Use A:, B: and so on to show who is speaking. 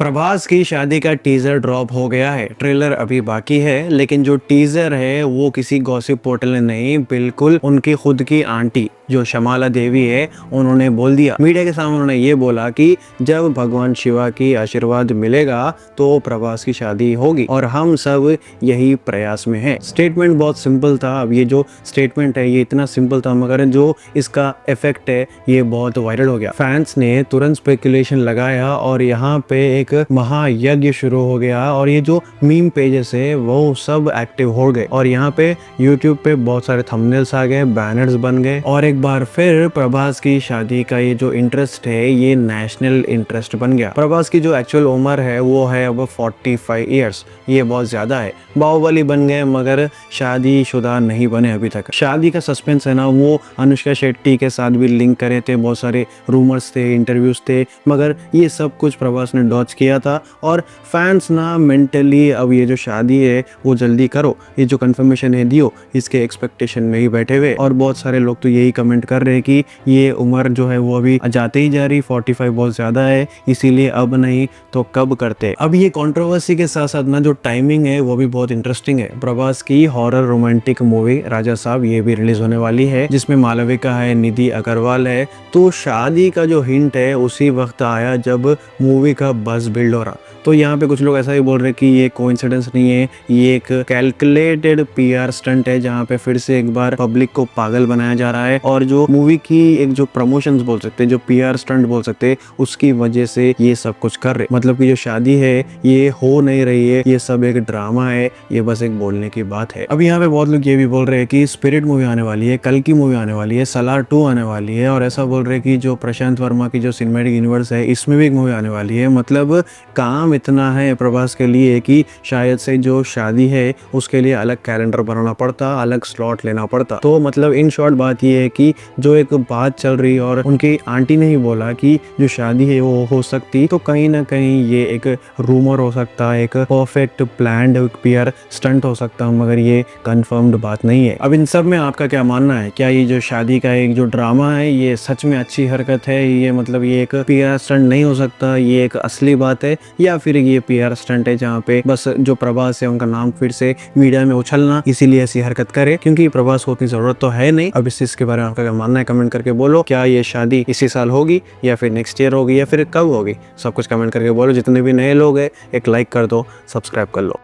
A: प्रभास की शादी का टीजर ड्रॉप हो गया है। ट्रेलर अभी बाकी है, लेकिन जो टीजर है वो किसी गॉसिप पोर्टल ने नहीं, बिल्कुल उनकी खुद की आंटी जो शमाला देवी है उन्होंने बोल दिया। मीडिया के सामने उन्होंने ये बोला कि जब भगवान शिवा की आशीर्वाद मिलेगा तो प्रभास की शादी होगी और हम सब यही प्रयास में हैं। स्टेटमेंट बहुत सिंपल था। अब ये जो स्टेटमेंट है ये इतना सिंपल था, मगर जो इसका इफेक्ट है ये बहुत वायरल हो गया। फैंस ने तुरंत स्पेकुलेशन लगाया और यहाँ पे एक महायज्ञ शुरू हो गया और ये जो मीम पेजेस है वो सब एक्टिव हो गए और यहाँ पे यूट्यूब पे बहुत सारे थंबनेल्स आ गए, बैनर्स बन गए और एक बार फिर प्रभास की शादी का ये जो इंटरेस्ट है ये नेशनल इंटरेस्ट बन गया। प्रभास की जो एक्चुअल उम्र है वो है अब 45 ईयर्स। ये बहुत ज्यादा है। बाहुबली बन गए मगर शादी शुदा नहीं बने अभी तक। शादी का सस्पेंस है ना वो अनुष्का शेट्टी के साथ भी लिंक करे थे, बहुत सारे रूमर्स थे, इंटरव्यूज थे, मगर ये सब कुछ प्रभास ने डॉच किया था। और फैंस ना मेंटली अब ये जो शादी है वो जल्दी करो, ये जो कंफर्मेशन है दियो, इसके एक्सपेक्टेशन में ही बैठे हुए। और बहुत सारे लोग तो यही कमेंट कर रहे हैं कि ये उम्र जो है वो अभी जाते ही जा रही, 45 बहुत ज्यादा है, इसीलिए अब नहीं तो कब करते। अब ये कंट्रोवर्सी के साथ साथ ना जो टाइमिंग है वो भी बहुत इंटरेस्टिंग है। प्रभास की हॉरर रोमांटिक मूवी राजा साहब ये भी रिलीज होने वाली है, जिसमें मालविका है, निधि अग्रवाल है। तो शादी का जो हिंट है उसी वक्त आया जब मूवी का बज़ बिल्ड हो रहा। तो यहाँ पे कुछ लोग ऐसा ही बोल रहे हैं कि ये कोइंसिडेंस नहीं है, ये एक कैलकुलेटेड पीआर स्टंट है जहाँ पे फिर से एक बार पब्लिक को पागल बनाया जा रहा है और जो मूवी की एक जो प्रमोशंस बोल सकते हैं, जो पीआर स्टंट बोल सकते हैं, उसकी वजह से ये सब कुछ कर रहे। मतलब कि जो शादी है ये हो नहीं रही है, ये सब एक ड्रामा है, ये बस एक बोलने की बात है। अब यहाँ पे बहुत लोग ये भी बोल रहे हैं कि स्पिरिट मूवी आने वाली है, कल की मूवी आने वाली है, सलार 2 आने वाली है और ऐसा बोल रहे हैं कि जो प्रशांत वर्मा की जो सिनेमैटिक यूनिवर्स है इसमें भी एक मूवी आने वाली है। मतलब काम इतना है प्रभास के लिए कि शायद से जो शादी है उसके लिए अलग कैलेंडर बनाना पड़ता, अलग स्लॉट लेना पड़ता। तो मतलब इन शॉर्ट बात ये है कि जो एक बात चल रही और उनकी आंटी ने ही बोला कि जो शादी है वो हो सकती, तो कहीं ना कहीं ये एक रूमर हो सकता है, एक परफेक्ट प्लान्ड पीआर स्टंट हो सकता है, मगर ये कंफर्म्ड बात नहीं है। अब इन सब में आपका क्या मानना है? क्या ये जो शादी का एक जो ड्रामा है ये सच में अच्छी हरकत है, ये मतलब ये एक पीआर स्टंट नहीं हो सकता, ये एक असली बात है, या फिर ये पीआर स्टंट है जहाँ पे बस जो प्रभास है उनका नाम फिर से मीडिया में उछलना, इसीलिए ऐसी हरकत करे? क्योंकि प्रभास को उतनी जरूरत तो है नहीं। अब इस चीज के बारे में आपका क्या मानना है कमेंट करके बोलो। क्या ये शादी इसी साल होगी या फिर नेक्स्ट ईयर होगी या फिर कब होगी? सब कुछ कमेंट करके बोलो। जितने भी नए लोग हैं एक लाइक कर दो, सब्सक्राइब कर लो।